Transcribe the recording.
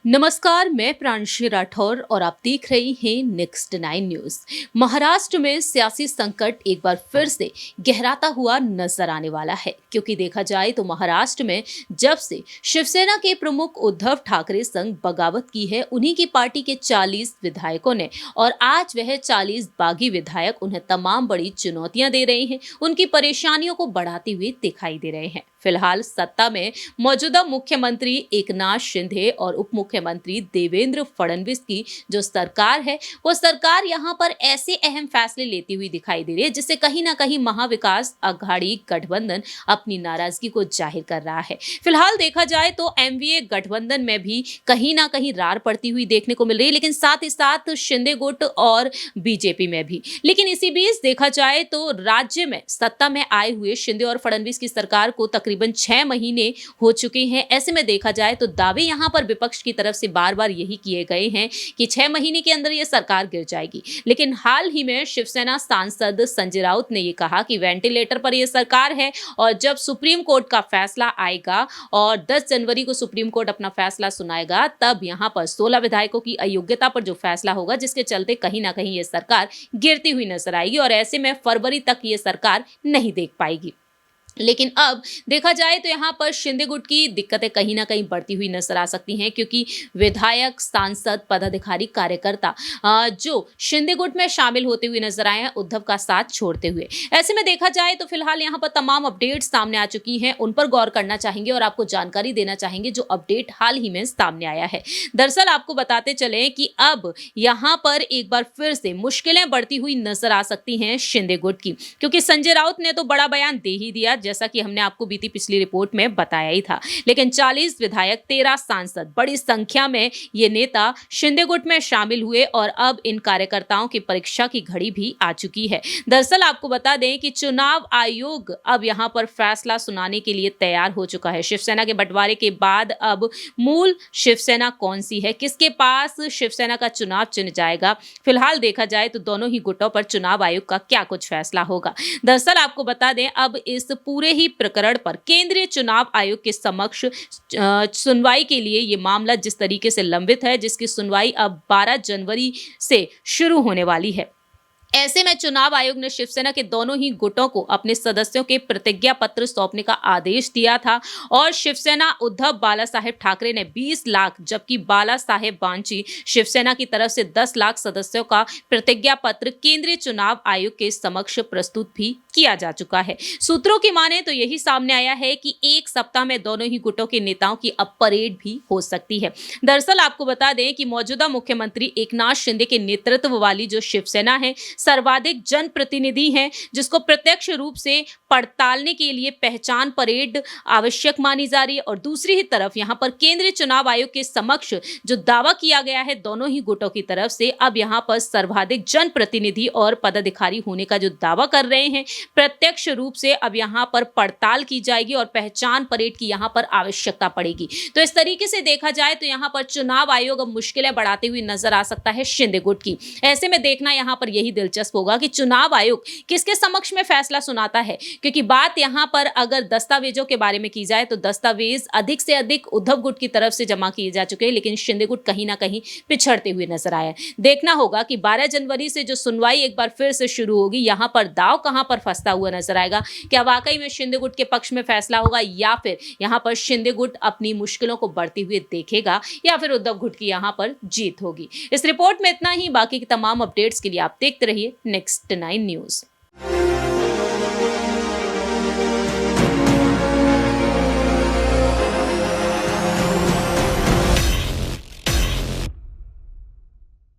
नमस्कार, मैं प्रांशी राठौर और आप देख रहे हैं नेक्स्ट 9 न्यूज। महाराष्ट्र में सियासी संकट एक बार फिर से गहराता हुआ नजर आने वाला है, क्योंकि देखा जाए तो महाराष्ट्र में जब से शिवसेना के प्रमुख उद्धव ठाकरे संग बगावत की है, उन्हीं की पार्टी के 40 विधायकों ने, और आज वह 40 बागी विधायक उन्हें तमाम बड़ी चुनौतियां दे रहे हैं, उनकी परेशानियों को बढ़ाते हुए दिखाई दे रहे हैं। फिलहाल सत्ता में मौजूदा मुख्यमंत्री एकनाथ शिंदे और उप मुख्यमंत्री देवेंद्र फडणवीस की जो सरकार है, वो सरकार यहाँ पर ऐसे अहम फैसले लेती हुई दिखाई दे रही है जिससे कहीं ना कहीं महाविकास अघाड़ी गठबंधन अपनी नाराजगी को जाहिर कर रहा है। फिलहाल देखा जाए तो एमवीए गठबंधन में भी कहीं ना कहीं रार पड़ती हुई देखने को मिल रही है, लेकिन साथ ही साथ शिंदे गुट और बीजेपी में भी। लेकिन इसी बीच देखा जाए तो राज्य में सत्ता में आए हुए शिंदे और फडणवीस की सरकार को तकरीबन 6 महीने हो चुके हैं। ऐसे में देखा जाए तो दावे यहां पर विपक्ष की तरफ से बार बार यही किए गए हैं कि 6 महीने के अंदर यह सरकार गिर जाएगी। लेकिन हाल ही में शिवसेना सांसद संजय राउत ने यह कहा कि वेंटिलेटर पर यह सरकार है, और जब सुप्रीम कोर्ट का फैसला आएगा और 10 जनवरी को सुप्रीम कोर्ट अपना फैसला सुनाएगा, तब यहां पर 16 विधायकों की अयोग्यता पर जो फैसला होगा, जिसके चलते कहीं ना कहीं यह सरकार गिरती हुई नजर आएगी और ऐसे में फरवरी तक यह सरकार नहीं देख पाएगी। लेकिन अब देखा जाए तो यहाँ पर शिंदे गुट की दिक्कतें कहीं ना कहीं बढ़ती हुई नजर आ सकती हैं, क्योंकि विधायक, सांसद, पदाधिकारी, कार्यकर्ता जो शिंदे गुट में शामिल होते हुए नजर आए हैं उद्धव का साथ छोड़ते हुए। ऐसे में देखा जाए तो फिलहाल यहाँ पर तमाम अपडेट्स सामने आ चुकी हैं, उन पर गौर करना चाहेंगे और आपको जानकारी देना चाहेंगे जो अपडेट हाल ही में सामने आया है। दरअसल आपको बताते चले कि अब यहाँ पर एक बार फिर से मुश्किलें बढ़ती हुई नजर आ सकती हैं शिंदे गुट की, क्योंकि संजय राउत ने तो बड़ा बयान दे ही दिया, जैसा कि हमने आपको बीती पिछली रिपोर्ट में बताया ही था। लेकिन 40 विधायक, 13 सांसद, बड़ी संख्या में ये नेता शिंदे गुट में शामिल हुए और अब इन कार्यकर्ताओं की परीक्षा की घड़ी भी आ चुकी है। दरअसल आपको बता दें कि चुनाव आयोग अब यहां पर फैसला सुनाने के लिए तैयार हो चुका है। शिवसेना के बंटवारे के बाद अब मूल शिवसेना कौन सी है, किसके पास शिवसेना का चुनाव चिन्ह जाएगा, फिलहाल देखा जाए तो दोनों ही गुटों पर चुनाव आयोग का क्या कुछ फैसला होगा। दरअसल आपको बता दें अब इस पूरे ही प्रकरण पर केंद्रीय चुनाव आयोग के समक्ष सुनवाई के लिए यह मामला जिस तरीके से लंबित है, जिसकी सुनवाई अब 12 जनवरी से शुरू होने वाली है। ऐसे में चुनाव आयोग ने शिवसेना के दोनों ही गुटों को अपने सदस्यों के प्रतिज्ञा पत्र सौंपने का आदेश दिया था, और शिवसेना उद्धव बाला साहेब ठाकरे ने 20 लाख, जबकि बाला साहेब बांची शिवसेना की तरफ से 10 लाख सदस्यों का प्रतिज्ञा पत्र केंद्रीय चुनाव आयोग के समक्ष प्रस्तुत भी किया जा चुका है। सूत्रों की माने तो यही सामने आया है कि एक सप्ताह में दोनों ही गुटों के नेताओं की अब परेड भी हो सकती है। दरअसल आपको बता दें कि मौजूदा मुख्यमंत्री एकनाथ शिंदे के नेतृत्व वाली जो शिवसेना है सर्वाधिक जनप्रतिनिधि हैं, जिसको प्रत्यक्ष रूप से पड़तालने के लिए पहचान परेड आवश्यक मानी जा रही है। और दूसरी ही तरफ यहां पर केंद्रीय चुनाव आयोग के समक्ष जो दावा किया गया है दोनों ही गुटों की तरफ से, अब यहां पर सर्वाधिक जनप्रतिनिधि और पदाधिकारी होने का जो दावा कर रहे हैं, प्रत्यक्ष रूप से अब यहां पर पड़ताल की जाएगी और पहचान परेड की यहां पर आवश्यकता पड़ेगी। तो इस तरीके से देखा जाए तो यहां पर चुनाव आयोग अब मुश्किलें बढ़ाते हुए नजर आ सकता है शिंदे गुट की। ऐसे में देखना यहां पर यही दिलचस्प होगा कि चुनाव आयोग किसके समक्ष में फैसला सुनाता है, क्योंकि बात यहां पर अगर दस्तावेजों के बारे में की जाए तो दस्तावेज अधिक से अधिक उद्धव गुट की तरफ से जमा किए जा चुके हैं, लेकिन शिंदे गुट कहीं ना कहीं पिछड़ते हुए नजर आया। देखना होगा कि 12 जनवरी से जो सुनवाई एक बार फिर से शुरू होगी, यहां पर दाव कहां पर फंसता हुआ नजर आएगा। क्या वाकई में शिंदे गुट के पक्ष में फैसला होगा, या फिर यहां पर शिंदे गुट अपनी मुश्किलों को बढ़ती हुई देखेगा, या फिर उद्धव गुट की यहां पर जीत होगी। इस रिपोर्ट में इतना ही। बाकी की तमाम अपडेट्स के लिए आप देखते रहिए नेक्स्ट 9 न्यूज।